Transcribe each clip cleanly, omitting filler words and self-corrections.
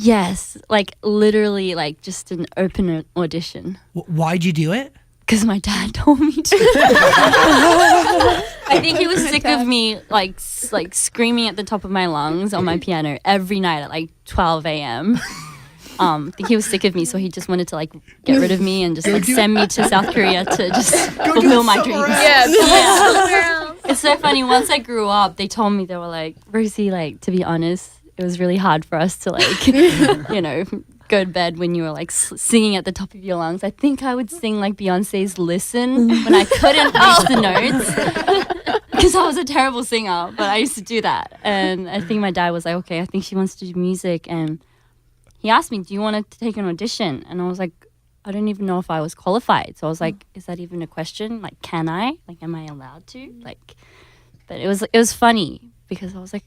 Yes, like literally, like just an open audition. Why'd you do it? Because my dad told me to. I think he was sick of me like screaming at the top of my lungs on my piano every night at like 12 a.m. I think he was sick of me, so he just wanted to like get rid of me and just like send me to South Korea to just fulfill my dreams. Yeah. It's so funny. Once I grew up, they told me, they were like, Rosie, like, to be honest, it was really hard for us to like, you know, go to bed when you were like singing at the top of your lungs. I think I would sing like Beyonce's Listen when I couldn't reach the notes because I was a terrible singer, but I used to do that. And I think my dad was like, okay, I think she wants to do music. And he asked me, do you want to take an audition? And I was like, I don't even know if I was qualified. So I was like, is that even a question? Like, can I? Like, am I allowed to? Like, but it was funny because I was like,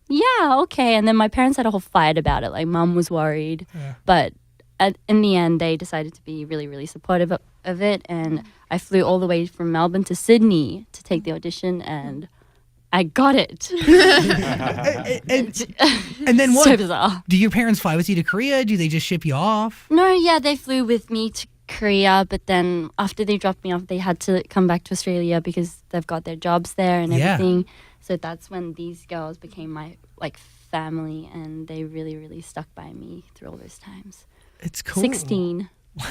yeah, okay. And then my parents had a whole fight about it. Like, mum was worried. Yeah. But in the end, they decided to be really, really supportive of it. And I flew all the way from Melbourne to Sydney to take the audition, and I got it. and then what? So bizarre. Do your parents fly with you to Korea? Do they just ship you off? No, yeah, they flew with me to Korea, but then after they dropped me off, they had to come back to Australia because they've got their jobs there and everything. So that's when these girls became my like family, and they really, really stuck by me through all those times. It's cool. 16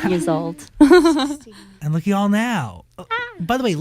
years old. And look at y'all now. By the way,